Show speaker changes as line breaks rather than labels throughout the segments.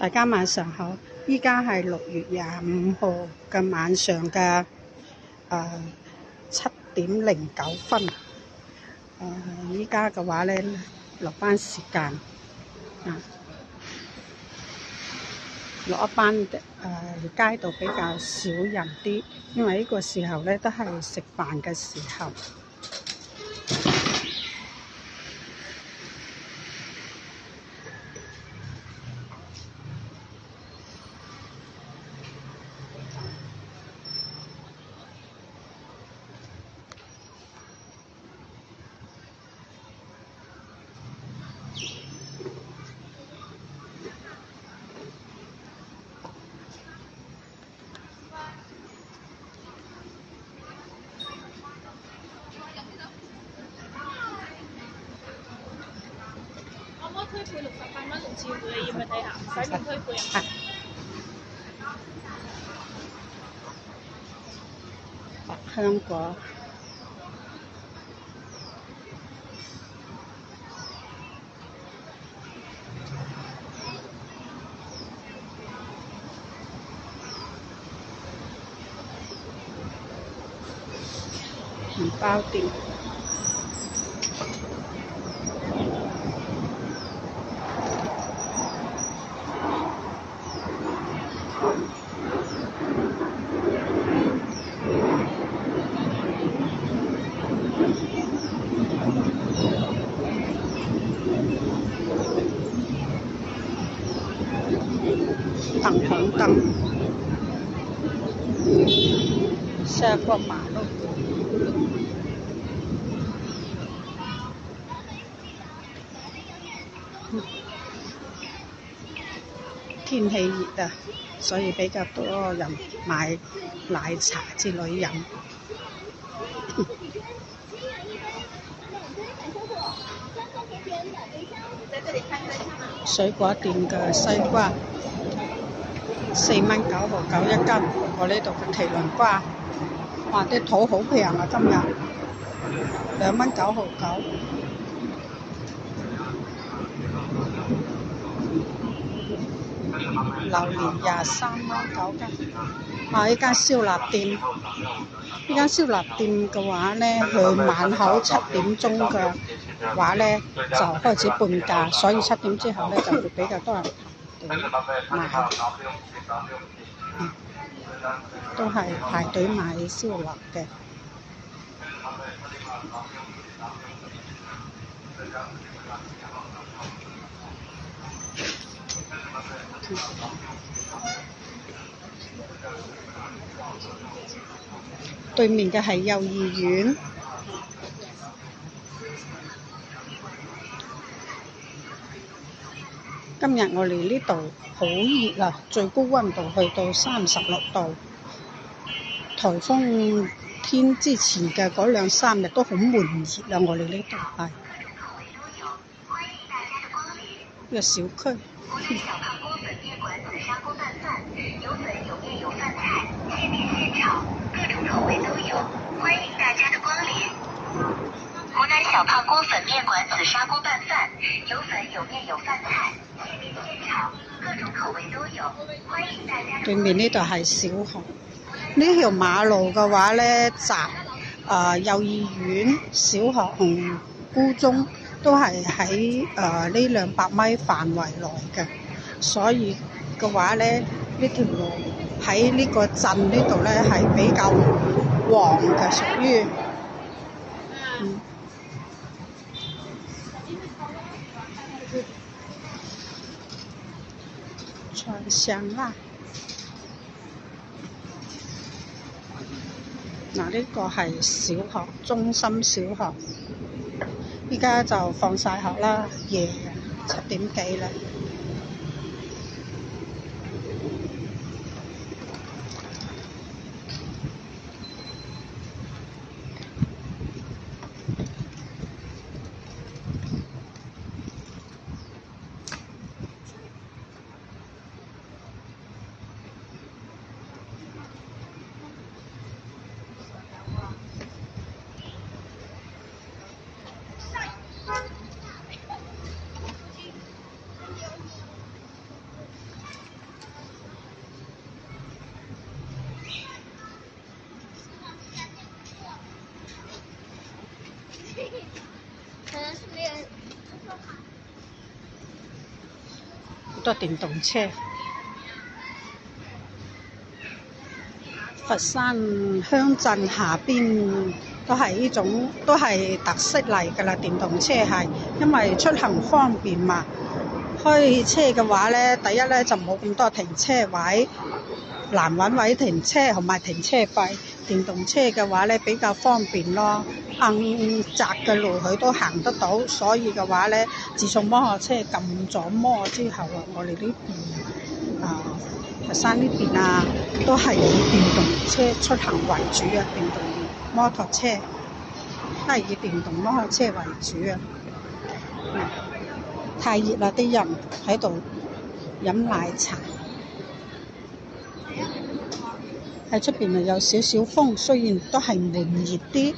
大家晚上好，依家係6月25號嘅晚上嘅7:09。依家嘅話咧，落班時間落一班街道比較少人啲，因為呢個時候咧都係食飯嘅時候。
推背68蚊6次會，你要去睇下，唔使免推背啊。
百香果、麵包店。等紅燈，下過馬路。天氣熱啊，所以比較多人買奶茶之類飲。水果店嘅西瓜4蚊9毫9一斤，我呢度嘅麒麟瓜，哇！啲土好平啊，今日2蚊9毫9。榴蓮23蚊9斤。呢間燒臘店，呢間燒臘店嘅話咧，佢晚口7點鐘嘅話咧就開始半價，所以7點之後咧就會比較多人排隊買，都係排隊買燒臘嘅。對面嘅係幼兒園。今日我哋呢度好熱啊，最高溫度去到36度。颱風天之前嘅嗰2-3日都好悶熱啊，我哋呢度係呢個小區。小胖锅粉面館紫砂鍋拌飯，有粉有面有飯菜，现点现炒，各种口味都有，歡迎大家的光臨。湖南小胖鍋粉面館紫砂鍋拌飯，有粉有面有飯菜，現點現炒，各種口味都有，歡迎大家。對面呢度係小學，呢條馬路嘅話咧，幼兒園、小學同高中都係喺呢200米範圍內嘅，所以嘅話咧，呢條路喺呢個鎮呢度咧係比較旺嘅，屬於川香辣。呢個係小學，中心小學，依家就放晒學啦，夜7點幾啦。
好多電動車。佛山鄉鎮下邊都係呢種，都係特色嚟㗎啦。電動車係因為出行方便嘛。開車嘅話呢，第一呢就冇咁多停車位，難揾位停車同埋停車費。電動車嘅話呢比較方便咯，窄嘅路佢都行得到，所以嘅話呢，自從摩托車禁咗摩之後啊，我哋呢邊佛山呢邊啊，都係以電動車出行為主啊，電動摩托車都係以電動摩托車為主啊。太熱啦，啲人喺度飲奶茶。喺出邊啊有少少風，雖然都係悶熱啲，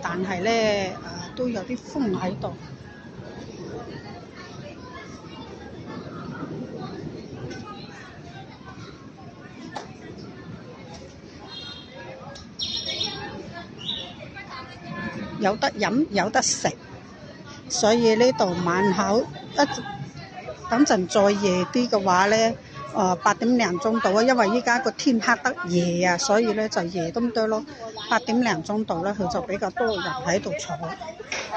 但係咧都有啲風喺度。有得飲有得食，所以呢度晚口等陣再夜啲嘅話咧，8點零鐘到啊，因為依家個天黑得夜啊，所以咧就夜咁多咯。8點零鐘到咧，佢就比較多人喺度坐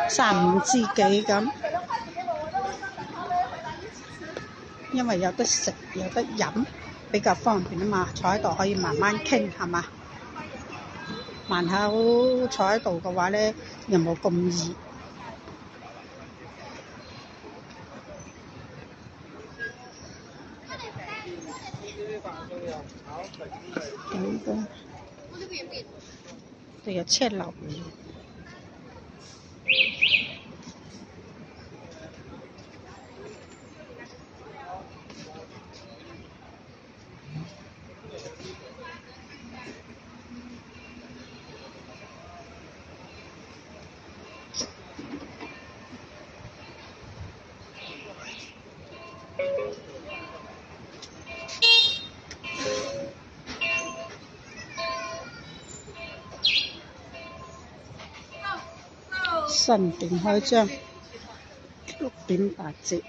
，3、5知己咁。因為有得食有得飲，比較方便啊嘛，坐喺度可以慢慢傾係嘛。晚口坐喺度嘅話咧，又冇咁熱。都有車流。新店開張，6點8折。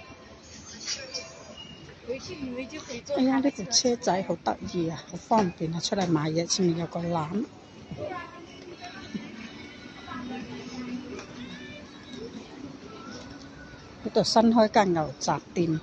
哎呀，呢部車仔好得意啊，好方便啊，出嚟買嘢前面有個籃。呢度新開間牛雜店。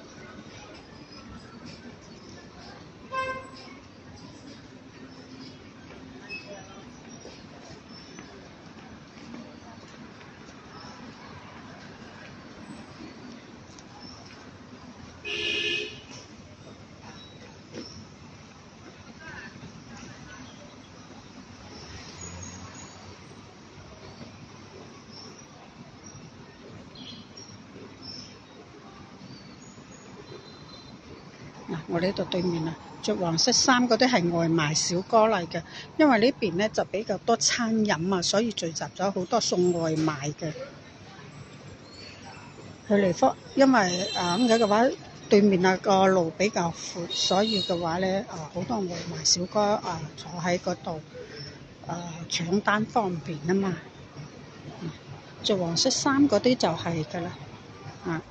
我呢度對面啊，着黃色衫嗰啲係外賣小哥嚟嘅，因為呢邊呢就比較多餐飲啊，所以聚集咗好多送外賣嘅。佢嚟因為咁嘅話，對面啊個路比較闊，所以嘅話呢好多外賣小哥坐喺嗰度搶單方便啊嘛。着黃色衫嗰啲就係㗎啦，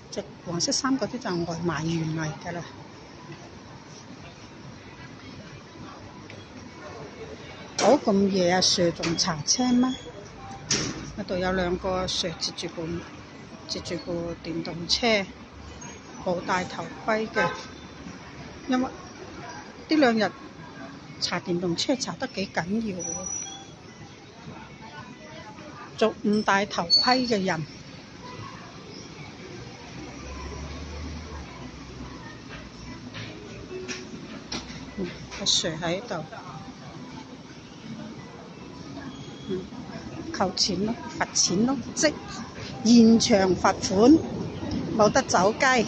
着黃色衫嗰啲就係外賣員嚟㗎啦。咁夜啊，Sir仲查車咩？嗰度有兩個 Sir 接住部電動車，冇戴頭盔嘅。因為呢兩日查電動車查得幾緊要喎，仲唔戴頭盔嘅人。個 Sir 喺度。扣錢咯，罰錢咯，即現場罰款，冇得走雞。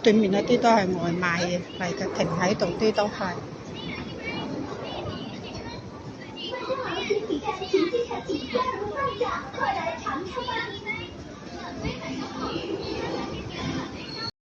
對面一啲都係外賣嚟嘅，停喺度啲都係。